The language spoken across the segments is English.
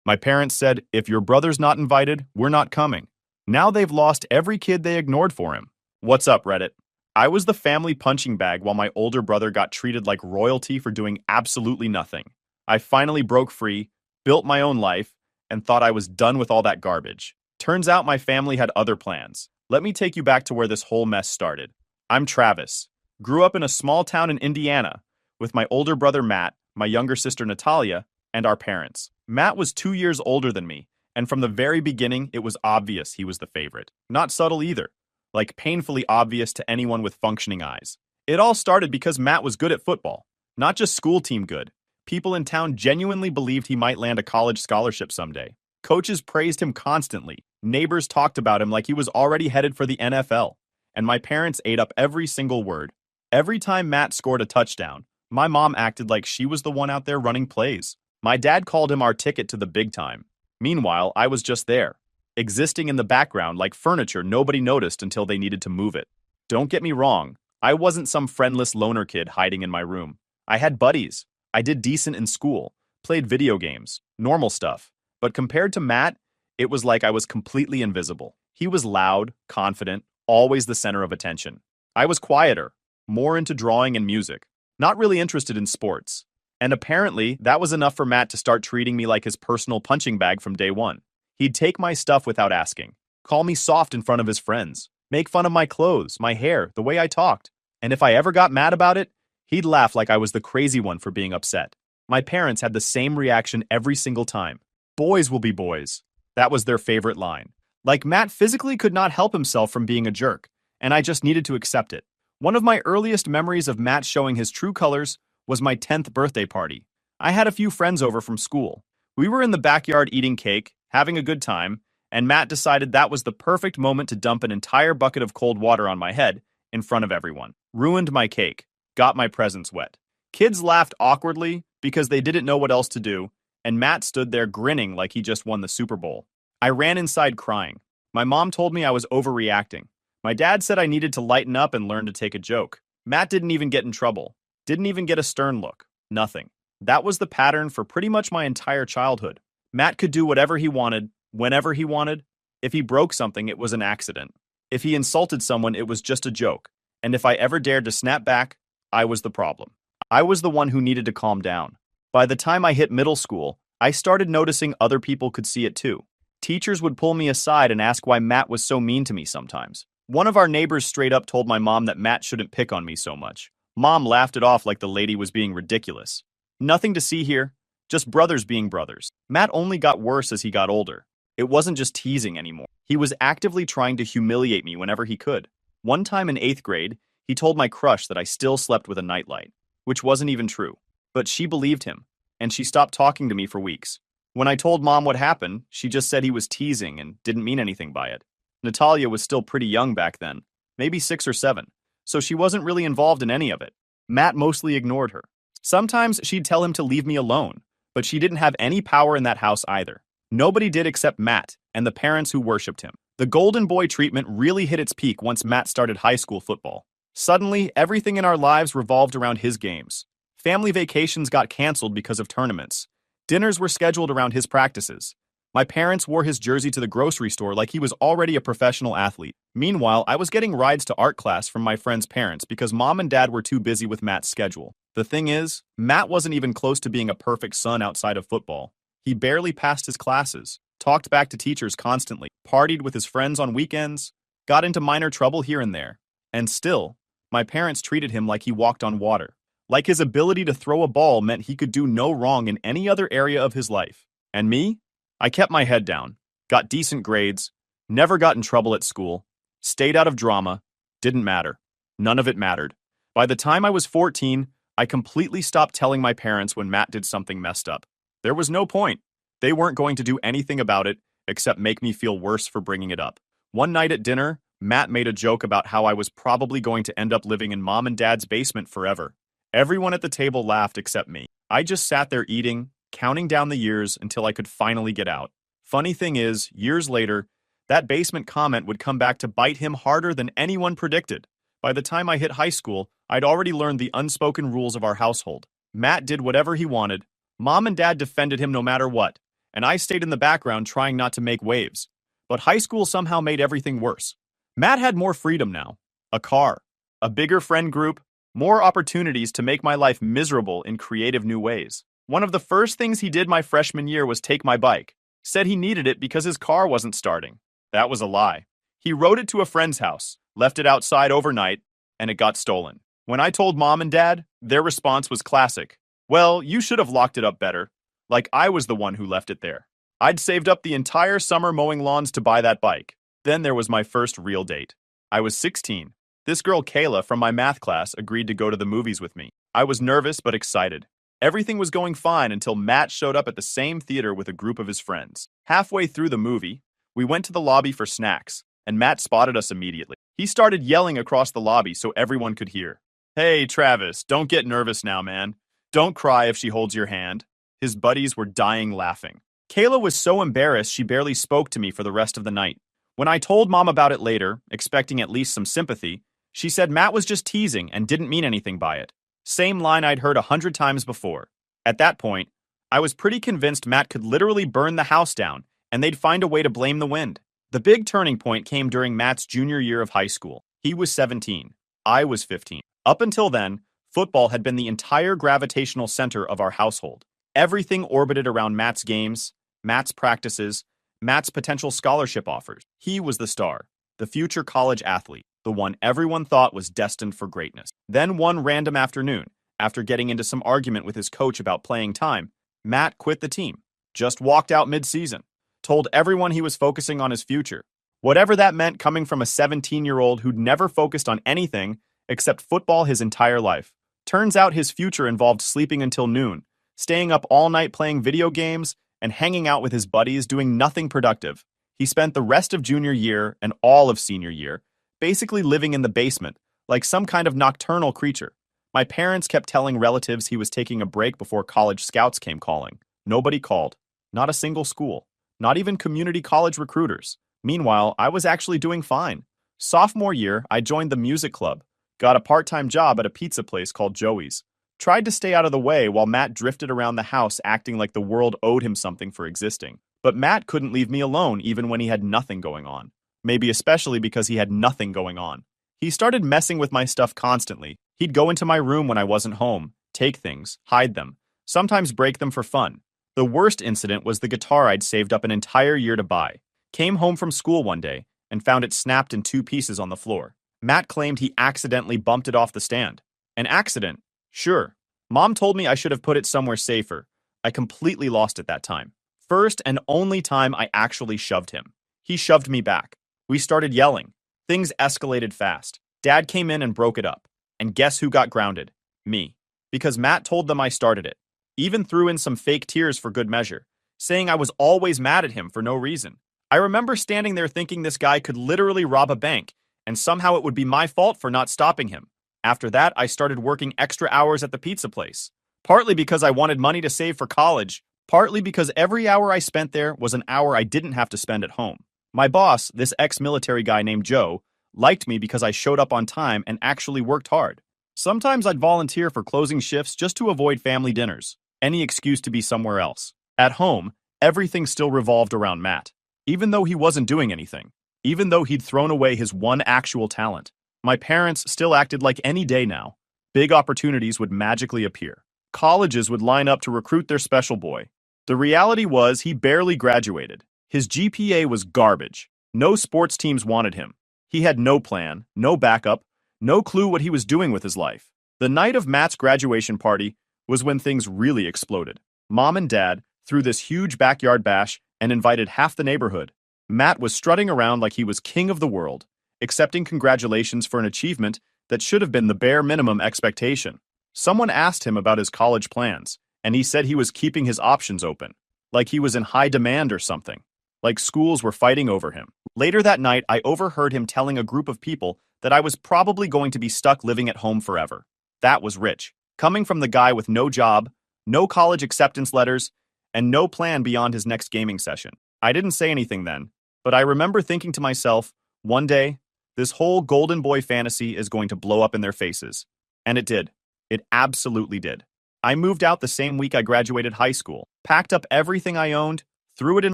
My parents said, if your brother's not invited, we're not coming. Now they've lost every kid they ignored for him. What's up, Reddit? I was the family punching bag while my older brother got treated like royalty for doing absolutely nothing. I finally broke free, built my own life, and thought I was done with all that garbage. Turns out my family had other plans. Let me take you back to where this whole mess started. I'm Travis. Grew up in a small town in Indiana with my older brother Matt, my younger sister Natalia, and our parents. Matt was 2 years older than me, and from the very beginning, it was obvious he was the favorite. Not subtle either, like painfully obvious to anyone with functioning eyes. It all started because Matt was good at football, not just school team good. People in town genuinely believed he might land a college scholarship someday. Coaches praised him constantly. Neighbors talked about him like he was already headed for the NFL. And my parents ate up every single word. Every time Matt scored a touchdown, my mom acted like she was the one out there running plays. My dad called him our ticket to the big time. Meanwhile, I was just there, existing in the background like furniture nobody noticed until they needed to move it. Don't get me wrong, I wasn't some friendless loner kid hiding in my room. I had buddies. I did decent in school, played video games, normal stuff. But compared to Matt, it was like I was completely invisible. He was loud, confident, always the center of attention. I was quieter, more into drawing and music, not really interested in sports. And apparently, that was enough for Matt to start treating me like his personal punching bag from day one. He'd take my stuff without asking, call me soft in front of his friends, make fun of my clothes, my hair, the way I talked. And if I ever got mad about it, he'd laugh like I was the crazy one for being upset. My parents had the same reaction every single time. Boys will be boys. That was their favorite line. Like Matt physically could not help himself from being a jerk, and I just needed to accept it. One of my earliest memories of Matt showing his true colors was my 10th birthday party. I had a few friends over from school. We were in the backyard eating cake, having a good time, and Matt decided that was the perfect moment to dump an entire bucket of cold water on my head in front of everyone. Ruined my cake, got my presents wet. Kids laughed awkwardly because they didn't know what else to do, and Matt stood there grinning like he just won the Super Bowl. I ran inside crying. My mom told me I was overreacting. My dad said I needed to lighten up and learn to take a joke. Matt didn't even get in trouble. Didn't even get a stern look. Nothing. That was the pattern for pretty much my entire childhood. Matt could do whatever he wanted, whenever he wanted. If he broke something, it was an accident. If he insulted someone, it was just a joke. And if I ever dared to snap back, I was the problem. I was the one who needed to calm down. By the time I hit middle school, I started noticing other people could see it too. Teachers would pull me aside and ask why Matt was so mean to me sometimes. One of our neighbors straight up told my mom that Matt shouldn't pick on me so much. Mom laughed it off like the lady was being ridiculous. Nothing to see here, just brothers being brothers. Matt only got worse as he got older. It wasn't just teasing anymore. He was actively trying to humiliate me whenever he could. One time in 8th grade, he told my crush that I still slept with a nightlight, which wasn't even true. But she believed him, and she stopped talking to me for weeks. When I told Mom what happened, she just said he was teasing and didn't mean anything by it. Natalia was still pretty young back then, maybe 6 or 7, so she wasn't really involved in any of it. Matt mostly ignored her. Sometimes she'd tell him to leave me alone, but she didn't have any power in that house either. Nobody did except Matt and the parents who worshipped him. The golden boy treatment really hit its peak once Matt started high school football. Suddenly, everything in our lives revolved around his games. Family vacations got canceled because of tournaments. Dinners were scheduled around his practices. My parents wore his jersey to the grocery store like he was already a professional athlete. Meanwhile, I was getting rides to art class from my friends' parents because Mom and Dad were too busy with Matt's schedule. The thing is, Matt wasn't even close to being a perfect son outside of football. He barely passed his classes, talked back to teachers constantly, partied with his friends on weekends, got into minor trouble here and there. And still, my parents treated him like he walked on water. Like his ability to throw a ball meant he could do no wrong in any other area of his life. And me? I kept my head down, got decent grades, never got in trouble at school, stayed out of drama, didn't matter. None of it mattered. By the time I was 14, I completely stopped telling my parents when Matt did something messed up. There was no point. They weren't going to do anything about it except make me feel worse for bringing it up. One night at dinner, Matt made a joke about how I was probably going to end up living in Mom and Dad's basement forever. Everyone at the table laughed except me. I just sat there eating, counting down the years until I could finally get out. Funny thing is, years later, that basement comment would come back to bite him harder than anyone predicted. By the time I hit high school, I'd already learned the unspoken rules of our household. Matt did whatever he wanted. Mom and Dad defended him no matter what. and I stayed in the background trying not to make waves. But high school somehow made everything worse. Matt had more freedom now. A car, a bigger friend group, more opportunities to make my life miserable in creative new ways. One of the first things he did my freshman year was take my bike. Said he needed it because his car wasn't starting. That was a lie. He rode it to a friend's house, left it outside overnight, and it got stolen. When I told mom and dad, their response was classic. Well, you should have locked it up better. Like I was the one who left it there. I'd saved up the entire summer mowing lawns to buy that bike. Then there was my first real date. I was 16. This girl Kayla from my math class agreed to go to the movies with me. I was nervous but excited. Everything was going fine until Matt showed up at the same theater with a group of his friends. Halfway through the movie, we went to the lobby for snacks, and Matt spotted us immediately. He started yelling across the lobby so everyone could hear. Hey, Travis, don't get nervous now, man. Don't cry if she holds your hand. His buddies were dying laughing. Kayla was so embarrassed she barely spoke to me for the rest of the night. When I told mom about it later, expecting at least some sympathy, she said Matt was just teasing and didn't mean anything by it. Same line I'd heard 100 times before. At that point, I was pretty convinced Matt could literally burn the house down, and they'd find a way to blame the wind. The big turning point came during Matt's junior year of high school. He was 17. I was 15. Up until then, football had been the entire gravitational center of our household. Everything orbited around Matt's games, Matt's practices, Matt's potential scholarship offers. He was the star, the future college athlete, the one everyone thought was destined for greatness. Then one random afternoon, after getting into some argument with his coach about playing time, Matt quit the team, just walked out mid-season, told everyone he was focusing on his future. Whatever that meant coming from a 17-year-old who'd never focused on anything except football his entire life. Turns out his future involved sleeping until noon, staying up all night playing video games, and hanging out with his buddies doing nothing productive. He spent the rest of junior year and all of senior year basically living in the basement, like some kind of nocturnal creature. My parents kept telling relatives he was taking a break before college scouts came calling. Nobody called. Not a single school. Not even community college recruiters. Meanwhile, I was actually doing fine. Sophomore year, I joined the music club, got a part-time job at a pizza place called Joey's. Tried to stay out of the way while Matt drifted around the house acting like the world owed him something for existing. But Matt couldn't leave me alone even when he had nothing going on. Maybe especially because he had nothing going on. He started messing with my stuff constantly. He'd go into my room when I wasn't home, take things, hide them, sometimes break them for fun. The worst incident was the guitar I'd saved up an entire year to buy. Came home from school one day and found it snapped in 2 pieces on the floor. Matt claimed he accidentally bumped it off the stand. An accident? Sure. Mom told me I should have put it somewhere safer. I completely lost it that time. First and only time I actually shoved him. He shoved me back. We started yelling. Things escalated fast. Dad came in and broke it up. And guess who got grounded? Me. Because Matt told them I started it. Even threw in some fake tears for good measure, saying I was always mad at him for no reason. I remember standing there thinking this guy could literally rob a bank, and somehow it would be my fault for not stopping him. After that, I started working extra hours at the pizza place. Partly because I wanted money to save for college, partly because every hour I spent there was an hour I didn't have to spend at home. My boss, this ex-military guy named Joe, liked me because I showed up on time and actually worked hard. Sometimes I'd volunteer for closing shifts just to avoid family dinners, any excuse to be somewhere else. At home, everything still revolved around Matt, even though he wasn't doing anything, even though he'd thrown away his one actual talent. My parents still acted like any day now. Big opportunities would magically appear. Colleges would line up to recruit their special boy. The reality was he barely graduated. His GPA was garbage. No sports teams wanted him. He had no plan, no backup, no clue what he was doing with his life. The night of Matt's graduation party was when things really exploded. Mom and Dad threw this huge backyard bash and invited half the neighborhood. Matt was strutting around like he was king of the world, accepting congratulations for an achievement that should have been the bare minimum expectation. Someone asked him about his college plans, and he said he was keeping his options open, like he was in high demand or something, like schools were fighting over him. Later that night, I overheard him telling a group of people that I was probably going to be stuck living at home forever. That was rich, coming from the guy with no job, no college acceptance letters, and no plan beyond his next gaming session. I didn't say anything then, but I remember thinking to myself, one day, this whole golden boy fantasy is going to blow up in their faces. And it did. It absolutely did. I moved out the same week I graduated high school, packed up everything I owned, threw it in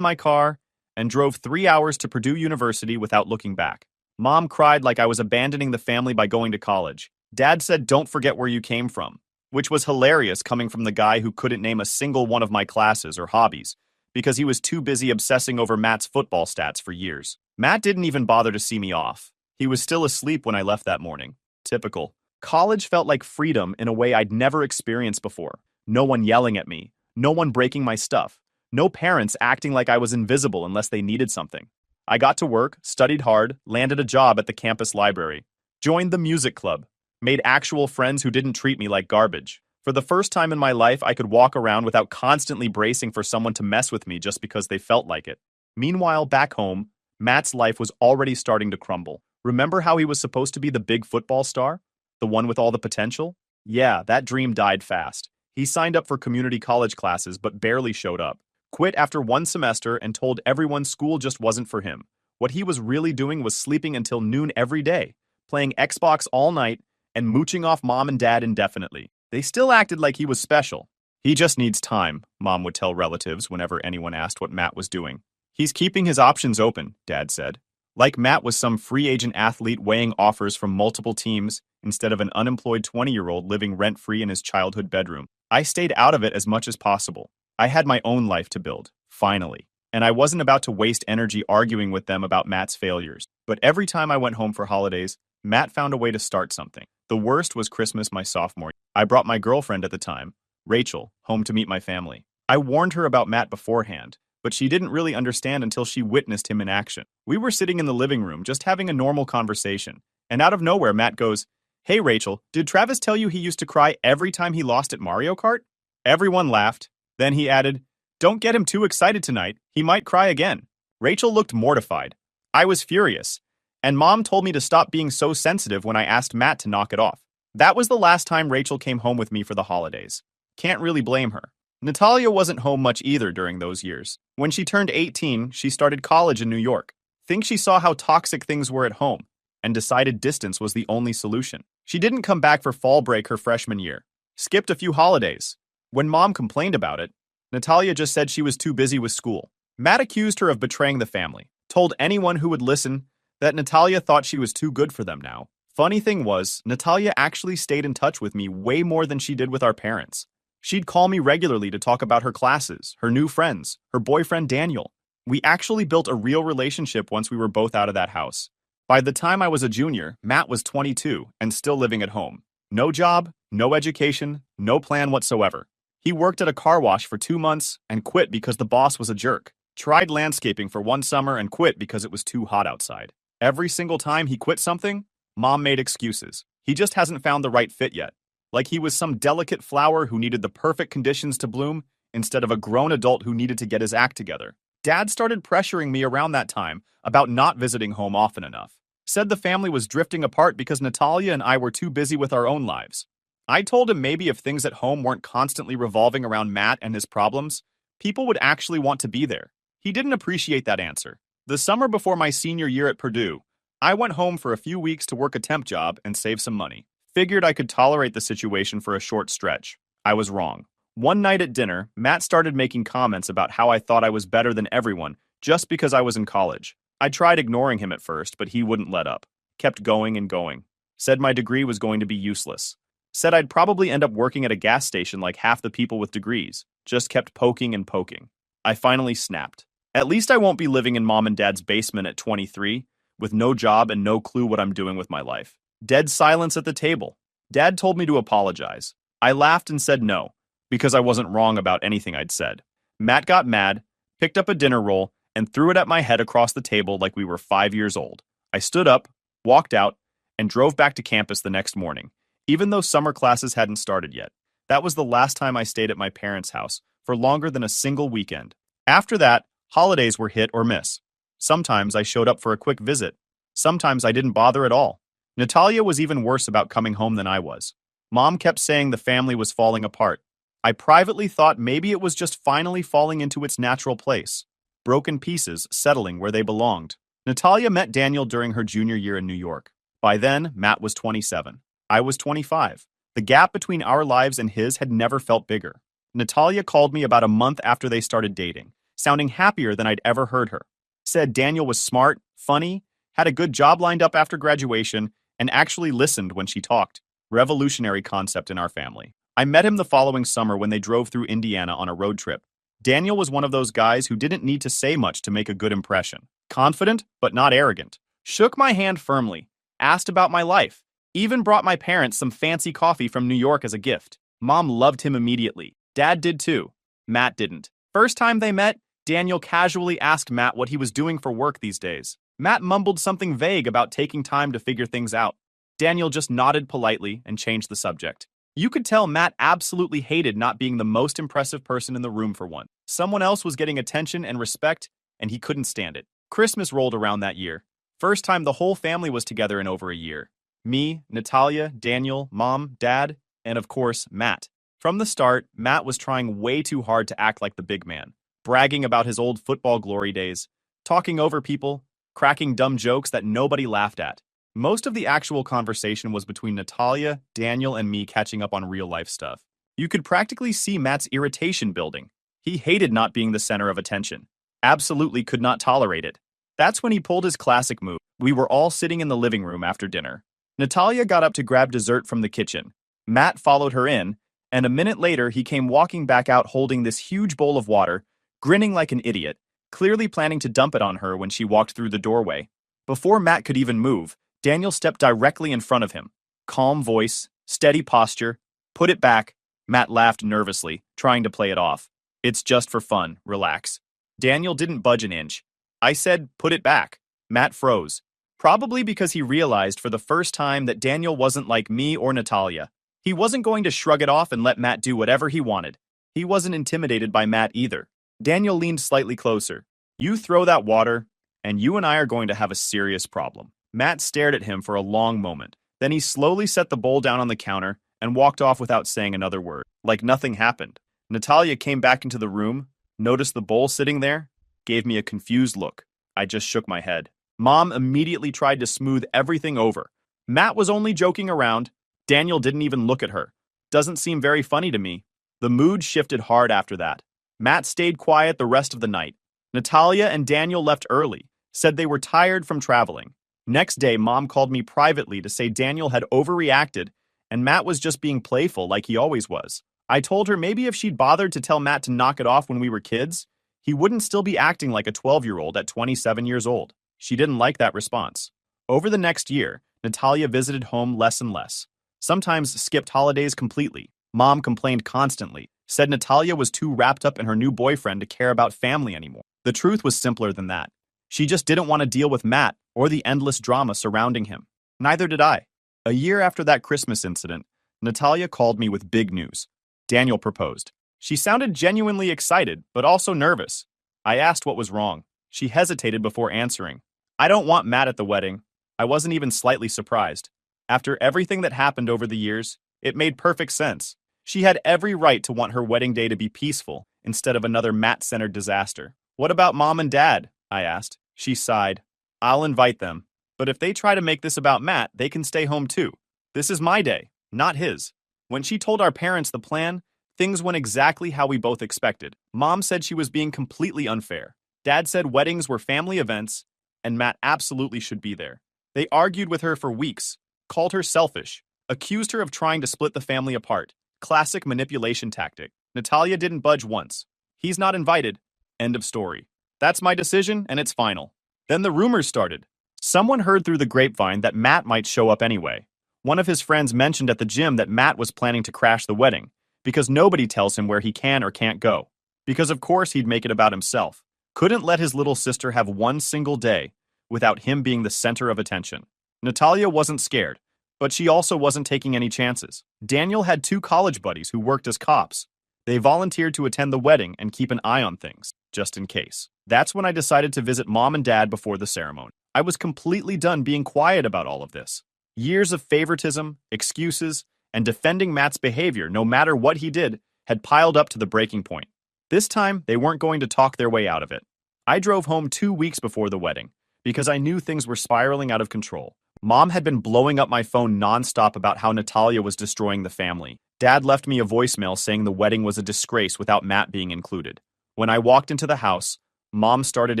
my car, and drove 3 hours to Purdue University without looking back. Mom cried like I was abandoning the family by going to college. Dad said, "Don't forget where you came from," which was hilarious coming from the guy who couldn't name a single one of my classes or hobbies because he was too busy obsessing over Matt's football stats for years. Matt didn't even bother to see me off. He was still asleep when I left that morning. Typical. College felt like freedom in a way I'd never experienced before. No one yelling at me. No one breaking my stuff. No parents acting like I was invisible unless they needed something. I got to work, studied hard, landed a job at the campus library, joined the music club, made actual friends who didn't treat me like garbage. For the first time in my life, I could walk around without constantly bracing for someone to mess with me just because they felt like it. Meanwhile, back home, Matt's life was already starting to crumble. Remember how he was supposed to be the big football star? The one with all the potential? Yeah, that dream died fast. He signed up for community college classes but barely showed up. Quit after one semester and told everyone school just wasn't for him. What he was really doing was sleeping until noon every day, playing Xbox all night, and mooching off mom and dad indefinitely. They still acted like he was special. He just needs time, Mom would tell relatives whenever anyone asked what Matt was doing. He's keeping his options open, Dad said. Like Matt was some free agent athlete weighing offers from multiple teams instead of an unemployed 20-year-old living rent-free in his childhood bedroom. I stayed out of it as much as possible. I had my own life to build, finally, and I wasn't about to waste energy arguing with them about Matt's failures. But every time I went home for holidays, Matt found a way to start something. The worst was Christmas my sophomore year. I brought my girlfriend at the time, Rachel, home to meet my family. I warned her about Matt beforehand, but she didn't really understand until she witnessed him in action. We were sitting in the living room just having a normal conversation, and out of nowhere Matt goes, "Hey Rachel, did Travis tell you he used to cry every time he lost at Mario Kart?" Everyone laughed. Then he added, "Don't get him too excited tonight, he might cry again." Rachel looked mortified. I was furious, and Mom told me to stop being so sensitive when I asked Matt to knock it off. That was the last time Rachel came home with me for the holidays. Can't really blame her. Natalia wasn't home much either during those years. When she turned 18, she started college in New York. Think she saw how toxic things were at home and decided distance was the only solution. She didn't come back for fall break her freshman year. Skipped a few holidays. When Mom complained about it, Natalia just said she was too busy with school. Matt accused her of betraying the family, told anyone who would listen that Natalia thought she was too good for them now. Funny thing was, Natalia actually stayed in touch with me way more than she did with our parents. She'd call me regularly to talk about her classes, her new friends, her boyfriend Daniel. We actually built a real relationship once we were both out of that house. By the time I was a junior, Matt was 22 and still living at home. No job, no education, no plan whatsoever. He worked at a car wash for 2 months and quit because the boss was a jerk. Tried landscaping for one summer and quit because it was too hot outside. Every single time he quit something, Mom made excuses. He just hasn't found the right fit yet. Like he was some delicate flower who needed the perfect conditions to bloom instead of a grown adult who needed to get his act together. Dad started pressuring me around that time about not visiting home often enough. Said the family was drifting apart because Natalia and I were too busy with our own lives. I told him maybe if things at home weren't constantly revolving around Matt and his problems, people would actually want to be there. He didn't appreciate that answer. The summer before my senior year at Purdue, I went home for a few weeks to work a temp job and save some money. Figured I could tolerate the situation for a short stretch. I was wrong. One night at dinner, Matt started making comments about how I thought I was better than everyone just because I was in college. I tried ignoring him at first, but he wouldn't let up. Kept going and going. Said my degree was going to be useless. Said I'd probably end up working at a gas station like half the people with degrees. Just kept poking and poking. I finally snapped. At least I won't be living in Mom and Dad's basement at 23, with no job and no clue what I'm doing with my life. Dead silence at the table. Dad told me to apologize. I laughed and said no, because I wasn't wrong about anything I'd said. Matt got mad, picked up a dinner roll, and threw it at my head across the table like we were 5 years old. I stood up, walked out, and drove back to campus the next morning, even though summer classes hadn't started yet. That was the last time I stayed at my parents' house for longer than a single weekend. After that, holidays were hit or miss. Sometimes I showed up for a quick visit. Sometimes I didn't bother at all. Natalia was even worse about coming home than I was. Mom kept saying the family was falling apart. I privately thought maybe it was just finally falling into its natural place. Broken pieces settling where they belonged. Natalia met Daniel during her junior year in New York. By then, Matt was 27. I was 25. The gap between our lives and his had never felt bigger. Natalia called me about a month after they started dating, sounding happier than I'd ever heard her. Said Daniel was smart, funny, had a good job lined up after graduation, and actually listened when she talked. Revolutionary concept in our family. I met him the following summer when they drove through Indiana on a road trip. Daniel was one of those guys who didn't need to say much to make a good impression. Confident, but not arrogant. Shook my hand firmly, asked about my life, even brought my parents some fancy coffee from New York as a gift. Mom loved him immediately. Dad did too. Matt didn't. First time they met, Daniel casually asked Matt what he was doing for work these days. Matt mumbled something vague about taking time to figure things out. Daniel just nodded politely and changed the subject. You could tell Matt absolutely hated not being the most impressive person in the room for one. Someone else was getting attention and respect, and he couldn't stand it. Christmas rolled around that year. First time the whole family was together in over a year. Me, Natalia, Daniel, Mom, Dad, and of course, Matt. From the start, Matt was trying way too hard to act like the big man, bragging about his old football glory days, talking over people, cracking dumb jokes that nobody laughed at. Most of the actual conversation was between Natalia, Daniel, and me catching up on real-life stuff. You could practically see Matt's irritation building. He hated not being the center of attention. Absolutely could not tolerate it. That's when he pulled his classic move. We were all sitting in the living room after dinner. Natalia got up to grab dessert from the kitchen. Matt followed her in, and a minute later he came walking back out holding this huge bowl of water, grinning like an idiot, clearly planning to dump it on her when she walked through the doorway. Before Matt could even move, Daniel stepped directly in front of him. Calm voice, steady posture. Put it back. Matt laughed nervously, trying to play it off. It's just for fun, relax. Daniel didn't budge an inch. I said, put it back. Matt froze. Probably because he realized for the first time that Daniel wasn't like me or Natalia. He wasn't going to shrug it off and let Matt do whatever he wanted. He wasn't intimidated by Matt either. Daniel leaned slightly closer. You throw that water, and you and I are going to have a serious problem. Matt stared at him for a long moment. Then he slowly set the bowl down on the counter and walked off without saying another word, like nothing happened. Natalia came back into the room, noticed the bowl sitting there, gave me a confused look. I just shook my head. Mom immediately tried to smooth everything over. Matt was only joking around. Daniel didn't even look at her. Doesn't seem very funny to me. The mood shifted hard after that. Matt stayed quiet the rest of the night. Natalia and Daniel left early, said they were tired from traveling. Next day, Mom called me privately to say Daniel had overreacted and Matt was just being playful like he always was. I told her maybe if she'd bothered to tell Matt to knock it off when we were kids, he wouldn't still be acting like a 12-year-old at 27 years old. She didn't like that response. Over the next year, Natalia visited home less and less. Sometimes skipped holidays completely. Mom complained constantly, said Natalia was too wrapped up in her new boyfriend to care about family anymore. The truth was simpler than that. She just didn't want to deal with Matt or the endless drama surrounding him. Neither did I. A year after that Christmas incident, Natalia called me with big news. Daniel proposed. She sounded genuinely excited, but also nervous. I asked what was wrong. She hesitated before answering. I don't want Matt at the wedding. I wasn't even slightly surprised. After everything that happened over the years, it made perfect sense. She had every right to want her wedding day to be peaceful instead of another Matt-centered disaster. What about Mom and Dad? I asked. She sighed. I'll invite them. But if they try to make this about Matt, they can stay home too. This is my day, not his. When she told our parents the plan, things went exactly how we both expected. Mom said she was being completely unfair. Dad said weddings were family events, and Matt absolutely should be there. They argued with her for weeks, called her selfish, accused her of trying to split the family apart. Classic manipulation tactic. Natalia didn't budge once. He's not invited. End of story. That's my decision, and it's final. Then the rumors started. Someone heard through the grapevine that Matt might show up anyway. One of his friends mentioned at the gym that Matt was planning to crash the wedding, because nobody tells him where he can or can't go. Because of course he'd make it about himself. Couldn't let his little sister have one single day without him being the center of attention. Natalia wasn't scared, but she also wasn't taking any chances. Daniel had 2 college buddies who worked as cops. They volunteered to attend the wedding and keep an eye on things, just in case. That's when I decided to visit Mom and Dad before the ceremony. I was completely done being quiet about all of this. Years of favoritism, excuses, and defending Matt's behavior, no matter what he did, had piled up to the breaking point. This time, they weren't going to talk their way out of it. I drove home 2 weeks before the wedding, because I knew things were spiraling out of control. Mom had been blowing up my phone nonstop about how Natalia was destroying the family. Dad left me a voicemail saying the wedding was a disgrace without Matt being included. When I walked into the house, Mom started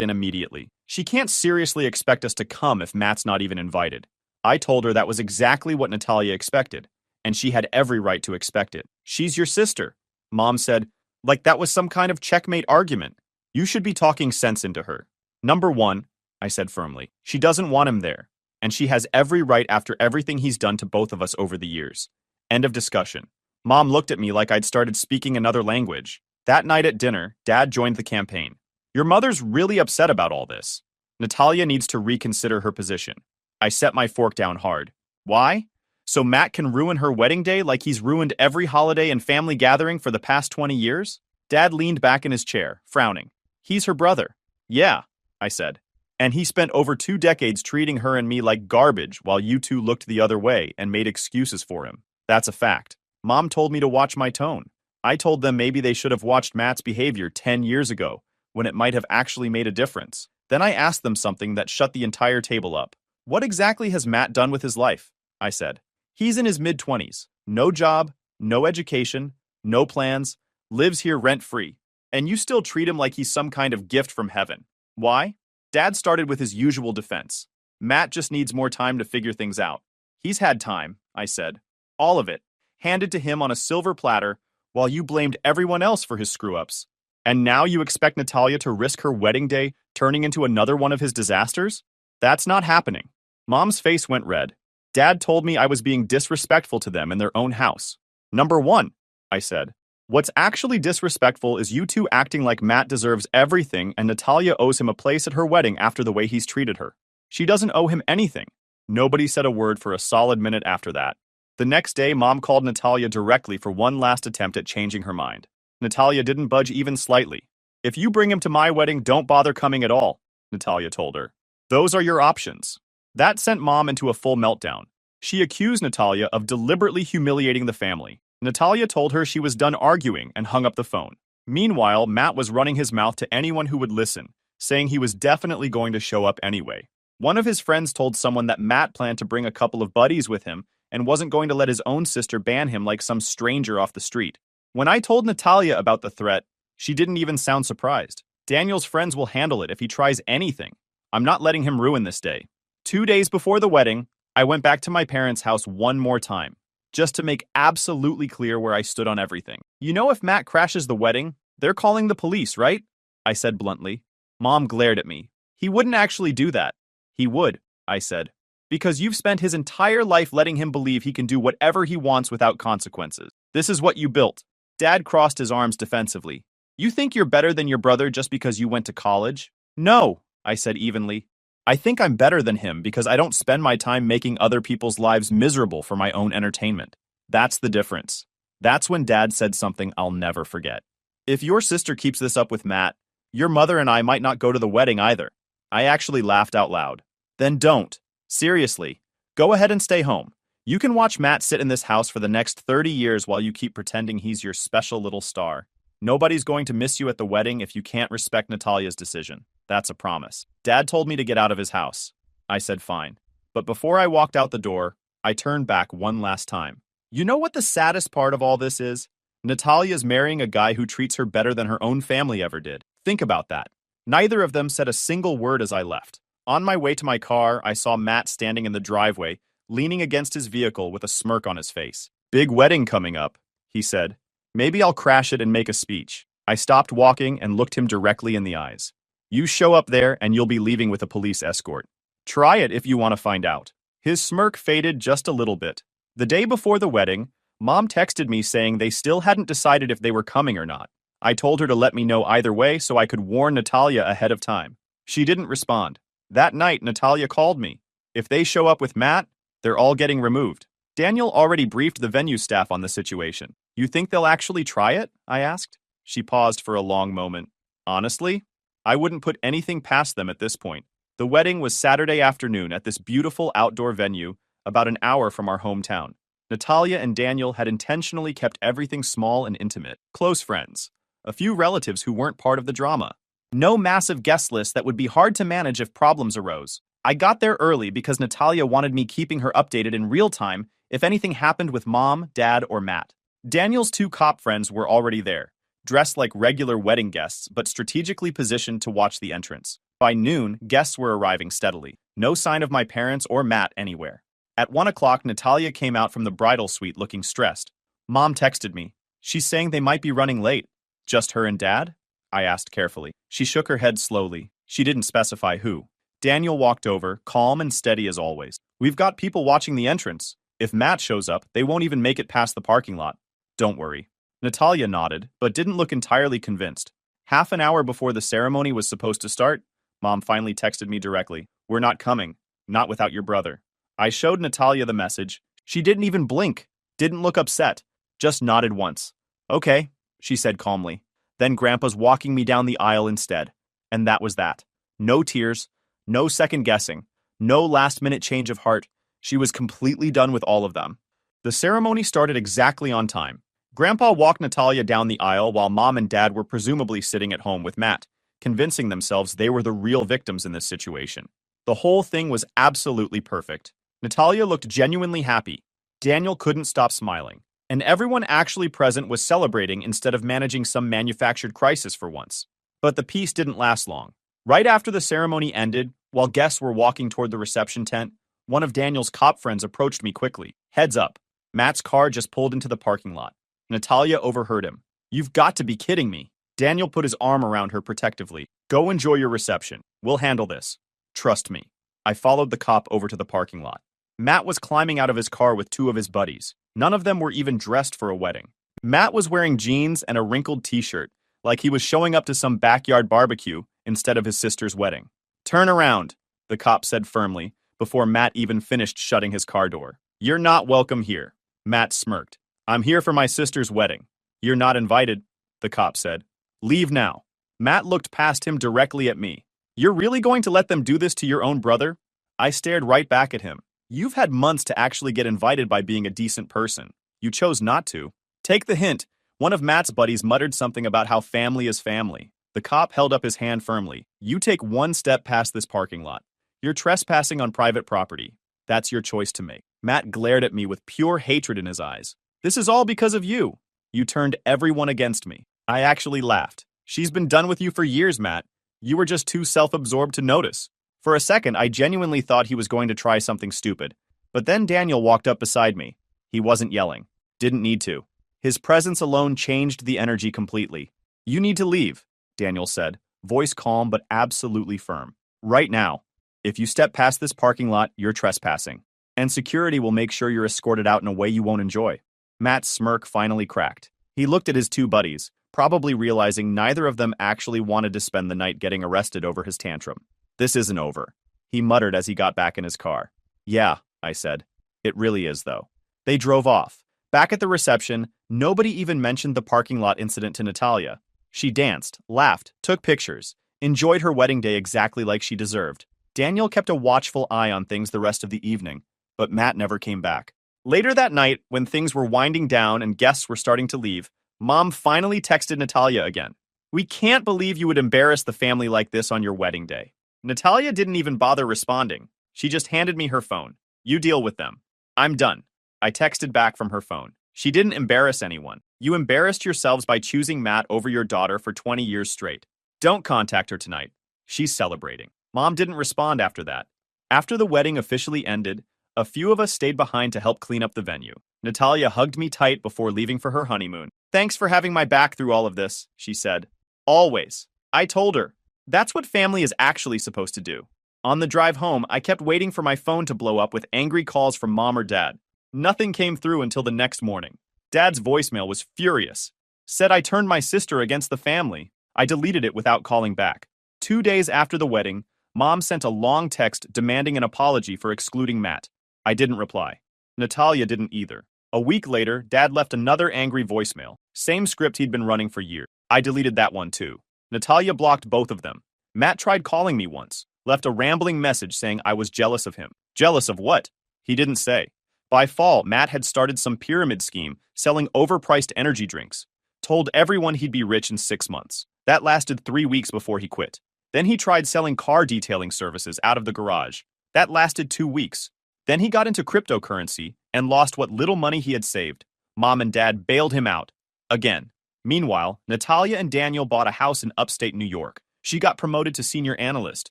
in immediately. She can't seriously expect us to come if Matt's not even invited. I told her that was exactly what Natalia expected, and she had every right to expect it. She's your sister. Mom said, like that was some kind of checkmate argument. You should be talking sense into her. Number one, I said firmly, she doesn't want him there, and she has every right after everything he's done to both of us over the years. End of discussion. Mom looked at me like I'd started speaking another language. That night at dinner, Dad joined the campaign. Your mother's really upset about all this. Natalia needs to reconsider her position. I set my fork down hard. Why? So Matt can ruin her wedding day like he's ruined every holiday and family gathering for the past 20 years? Dad leaned back in his chair, frowning. He's her brother. Yeah, I said. And he spent over 2 decades treating her and me like garbage while you two looked the other way and made excuses for him. That's a fact. Mom told me to watch my tone. I told them maybe they should have watched Matt's behavior 10 years ago, when it might have actually made a difference. Then I asked them something that shut the entire table up. What exactly has Matt done with his life? I said. He's in his mid-20s. No job, no education, no plans, lives here rent-free. And you still treat him like he's some kind of gift from heaven. Why? Dad started with his usual defense. Matt just needs more time to figure things out. He's had time, I said. All of it. Handed to him on a silver platter, while you blamed everyone else for his screw-ups. And now you expect Natalia to risk her wedding day turning into another one of his disasters? That's not happening. Mom's face went red. Dad told me I was being disrespectful to them in their own house. Number one, I said. What's actually disrespectful is you two acting like Matt deserves everything and Natalia owes him a place at her wedding after the way he's treated her. She doesn't owe him anything. Nobody said a word for a solid minute after that. The next day, Mom called Natalia directly for one last attempt at changing her mind. Natalia didn't budge even slightly. If you bring him to my wedding, don't bother coming at all, Natalia told her. Those are your options. That sent Mom into a full meltdown. She accused Natalia of deliberately humiliating the family. Natalia told her she was done arguing and hung up the phone. Meanwhile, Matt was running his mouth to anyone who would listen, saying he was definitely going to show up anyway. One of his friends told someone that Matt planned to bring a couple of buddies with him and wasn't going to let his own sister ban him like some stranger off the street. When I told Natalia about the threat, she didn't even sound surprised. Daniel's friends will handle it if he tries anything. I'm not letting him ruin this day. 2 days before the wedding, I went back to my parents' house one more time, just to make absolutely clear where I stood on everything. You know, if Matt crashes the wedding, they're calling the police, right? I said bluntly. Mom glared at me. He wouldn't actually do that. He would, I said. Because you've spent his entire life letting him believe he can do whatever he wants without consequences. This is what you built. Dad crossed his arms defensively. You think you're better than your brother just because you went to college? No, I said evenly. I think I'm better than him because I don't spend my time making other people's lives miserable for my own entertainment. That's the difference. That's when Dad said something I'll never forget. If your sister keeps this up with Matt, your mother and I might not go to the wedding either. I actually laughed out loud. Then don't. Seriously. Go ahead and stay home. You can watch Matt sit in this house for the next 30 years while you keep pretending he's your special little star. Nobody's going to miss you at the wedding if you can't respect Natalia's decision. That's a promise. Dad told me to get out of his house. I said fine. But before I walked out the door, I turned back one last time. You know what the saddest part of all this is? Natalia's marrying a guy who treats her better than her own family ever did. Think about that. Neither of them said a single word as I left. On my way to my car, I saw Matt standing in the driveway, leaning against his vehicle with a smirk on his face. Big wedding coming up, he said. Maybe I'll crash it and make a speech. I stopped walking and looked him directly in the eyes. You show up there and you'll be leaving with a police escort. Try it if you want to find out. His smirk faded just a little bit. The day before the wedding, Mom texted me saying they still hadn't decided if they were coming or not. I told her to let me know either way so I could warn Natalia ahead of time. She didn't respond. That night, Natalia called me. If they show up with Matt, they're all getting removed. Daniel already briefed the venue staff on the situation. You think they'll actually try it? I asked. She paused for a long moment. Honestly, I wouldn't put anything past them at this point. The wedding was Saturday afternoon at this beautiful outdoor venue about an hour from our hometown. Natalia and Daniel had intentionally kept everything small and intimate. Close friends. A few relatives who weren't part of the drama. No massive guest list that would be hard to manage if problems arose. I got there early because Natalia wanted me keeping her updated in real time if anything happened with Mom, Dad, or Matt. Daniel's 2 cop friends were already there. dressed like regular wedding guests but strategically positioned to watch the entrance. By noon, guests were arriving steadily. No sign of my parents or Matt anywhere. At 1 o'clock, Natalia came out from the bridal suite looking stressed. Mom texted me. She's saying they might be running late. Just her and Dad? I asked carefully. She shook her head slowly. She didn't specify who. Daniel walked over, calm and steady as always. We've got people watching the entrance. If Matt shows up, they won't even make it past the parking lot. Don't worry. Natalia nodded, but didn't look entirely convinced. Half an hour before the ceremony was supposed to start, Mom finally texted me directly. We're not coming. Not without your brother. I showed Natalia the message. She didn't even blink. Didn't look upset. Just nodded once. Okay, she said calmly. Then Grandpa's walking me down the aisle instead. And that was that. No tears. No second guessing. No last-minute change of heart. She was completely done with all of them. The ceremony started exactly on time. Grandpa walked Natalia down the aisle while Mom and Dad were presumably sitting at home with Matt, convincing themselves they were the real victims in this situation. The whole thing was absolutely perfect. Natalia looked genuinely happy. Daniel couldn't stop smiling. And everyone actually present was celebrating instead of managing some manufactured crisis for once. But the peace didn't last long. Right after the ceremony ended, while guests were walking toward the reception tent, one of Daniel's cop friends approached me quickly. Heads up. Matt's car just pulled into the parking lot. Natalia overheard him. You've got to be kidding me. Daniel put his arm around her protectively. Go enjoy your reception. We'll handle this. Trust me. I followed the cop over to the parking lot. Matt was climbing out of his car with two of his buddies. None of them were even dressed for a wedding. Matt was wearing jeans and a wrinkled t-shirt, like he was showing up to some backyard barbecue instead of his sister's wedding. Turn around, the cop said firmly, before Matt even finished shutting his car door. You're not welcome here. Matt smirked. I'm here for my sister's wedding. You're not invited, the cop said. Leave now. Matt looked past him directly at me. You're really going to let them do this to your own brother? I stared right back at him. You've had months to actually get invited by being a decent person. You chose not to. Take the hint. One of Matt's buddies muttered something about how family is family. The cop held up his hand firmly. You take one step past this parking lot. You're trespassing on private property. That's your choice to make. Matt glared at me with pure hatred in his eyes. This is all because of you. You turned everyone against me. I actually laughed. She's been done with you for years, Matt. You were just too self-absorbed to notice. For a second, I genuinely thought he was going to try something stupid. But then Daniel walked up beside me. He wasn't yelling. Didn't need to. His presence alone changed the energy completely. You need to leave, Daniel said, voice calm but absolutely firm. Right now. If you step past this parking lot, you're trespassing. And security will make sure you're escorted out in a way you won't enjoy. Matt's smirk finally cracked. He looked at his two buddies, probably realizing neither of them actually wanted to spend the night getting arrested over his tantrum. This isn't over, he muttered as he got back in his car. Yeah, I said. It really is, though. They drove off. Back at the reception, nobody even mentioned the parking lot incident to Natalia. She danced, laughed, took pictures, enjoyed her wedding day exactly like she deserved. Daniel kept a watchful eye on things the rest of the evening, but Matt never came back. Later that night, when things were winding down and guests were starting to leave, Mom finally texted Natalia again. We can't believe you would embarrass the family like this on your wedding day. Natalia didn't even bother responding. She just handed me her phone. You deal with them. I'm done. I texted back from her phone. She didn't embarrass anyone. You embarrassed yourselves by choosing Matt over your daughter for 20 years straight. Don't contact her tonight. She's celebrating. Mom didn't respond after that. After the wedding officially ended, a few of us stayed behind to help clean up the venue. Natalia hugged me tight before leaving for her honeymoon. Thanks for having my back through all of this, she said. Always. I told her. That's what family is actually supposed to do. On the drive home, I kept waiting for my phone to blow up with angry calls from Mom or Dad. Nothing came through until the next morning. Dad's voicemail was furious. Said I turned my sister against the family. I deleted it without calling back. 2 days after the wedding, Mom sent a long text demanding an apology for excluding Matt. I didn't reply. Natalia didn't either. A week later, Dad left another angry voicemail. Same script he'd been running for years. I deleted that one too. Natalia blocked both of them. Matt tried calling me once, left a rambling message saying I was jealous of him. Jealous of what? He didn't say. By fall, Matt had started some pyramid scheme selling overpriced energy drinks. Told everyone he'd be rich in 6 months. That lasted 3 weeks before he quit. Then he tried selling car detailing services out of the garage. That lasted 2 weeks. Then he got into cryptocurrency and lost what little money he had saved. Mom and Dad bailed him out. Again. Meanwhile, Natalia and Daniel bought a house in upstate New York. She got promoted to senior analyst.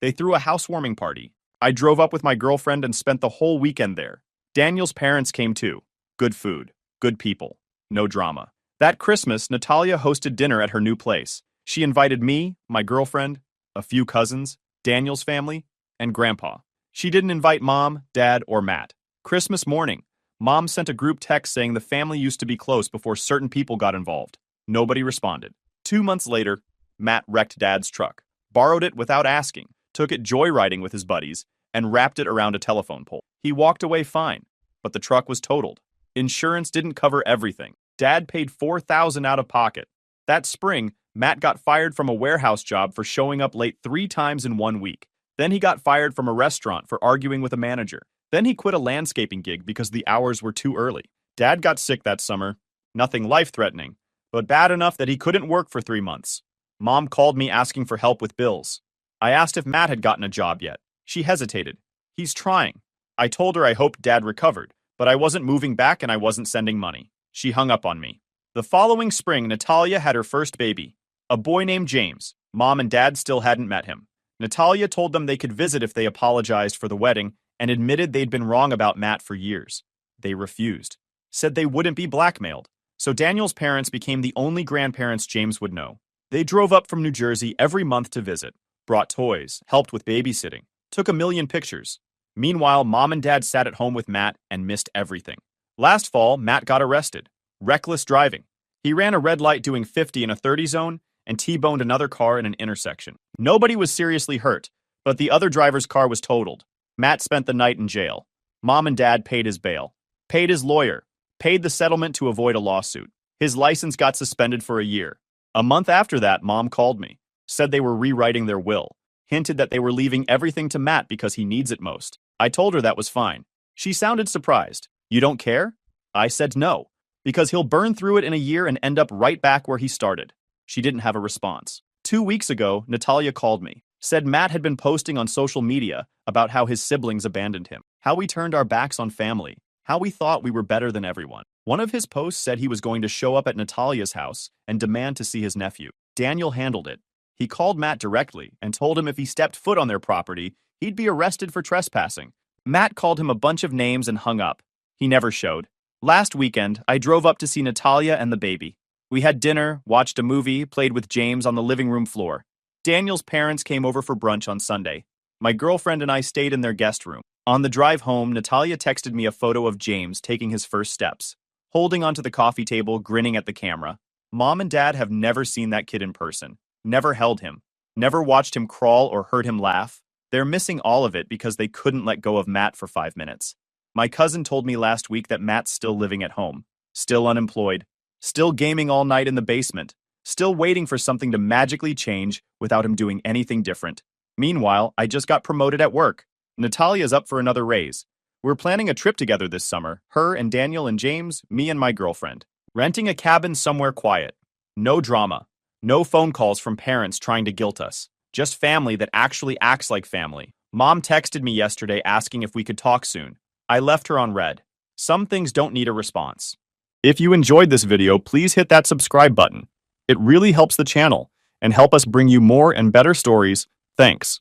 They threw a housewarming party. I drove up with my girlfriend and spent the whole weekend there. Daniel's parents came too. Good food, good people, no drama. That Christmas, Natalia hosted dinner at her new place. She invited me, my girlfriend, a few cousins, Daniel's family, and Grandpa. She didn't invite Mom, Dad, or Matt. Christmas morning, Mom sent a group text saying the family used to be close before certain people got involved. Nobody responded. 2 months later, Matt wrecked Dad's truck, borrowed it without asking, took it joyriding with his buddies, and wrapped it around a telephone pole. He walked away fine, but the truck was totaled. Insurance didn't cover everything. Dad paid $4,000 out of pocket. That spring, Matt got fired from a warehouse job for showing up late 3 times in 1 week. Then he got fired from a restaurant for arguing with a manager. Then he quit a landscaping gig because the hours were too early. Dad got sick that summer. Nothing life-threatening, but bad enough that he couldn't work for 3 months. Mom called me asking for help with bills. I asked if Matt had gotten a job yet. She hesitated. He's trying. I told her I hoped Dad recovered, but I wasn't moving back and I wasn't sending money. She hung up on me. The following spring, Natalia had her first baby, a boy named James. Mom and Dad still hadn't met him. Natalia told them they could visit if they apologized for the wedding and admitted they'd been wrong about Matt for years. They refused, said they wouldn't be blackmailed. So Daniel's parents became the only grandparents James would know. They drove up from New Jersey every month to visit, brought toys, helped with babysitting, took a million pictures. Meanwhile, Mom and Dad sat at home with Matt and missed everything. Last fall, Matt got arrested. Reckless driving. He ran a red light doing 50 in a 30 zone and T-boned another car in an intersection. Nobody was seriously hurt, but the other driver's car was totaled. Matt spent the night in jail. Mom and Dad paid his bail, paid his lawyer, paid the settlement to avoid a lawsuit. His license got suspended for a year. A month after that, Mom called me, said they were rewriting their will, hinted that they were leaving everything to Matt because he needs it most. I told her that was fine. She sounded surprised. You don't care? I said no, because he'll burn through it in a year and end up right back where he started. She didn't have a response. 2 weeks ago, Natalia called me, said Matt had been posting on social media about how his siblings abandoned him, how we turned our backs on family, how we thought we were better than everyone. One of his posts said he was going to show up at Natalia's house and demand to see his nephew. Daniel handled it. He called Matt directly and told him if he stepped foot on their property, he'd be arrested for trespassing. Matt called him a bunch of names and hung up. He never showed. Last weekend, I drove up to see Natalia and the baby. We had dinner, watched a movie, played with James on the living room floor. Daniel's parents came over for brunch on Sunday. My girlfriend and I stayed in their guest room. On the drive home, Natalia texted me a photo of James taking his first steps, holding onto the coffee table, grinning at the camera. Mom and Dad have never seen that kid in person, never held him, never watched him crawl or heard him laugh. They're missing all of it because they couldn't let go of Matt for 5 minutes. My cousin told me last week that Matt's still living at home, still unemployed, still gaming all night in the basement, still waiting for something to magically change without him doing anything different. Meanwhile, I just got promoted at work. Natalia's up for another raise. We're planning a trip together this summer, her and Daniel and James, me and my girlfriend. Renting a cabin somewhere quiet. No drama. No phone calls from parents trying to guilt us. Just family that actually acts like family. Mom texted me yesterday asking if we could talk soon. I left her on red. Some things don't need a response. If you enjoyed this video, please hit that subscribe button. It really helps the channel and help us bring you more and better stories. Thanks.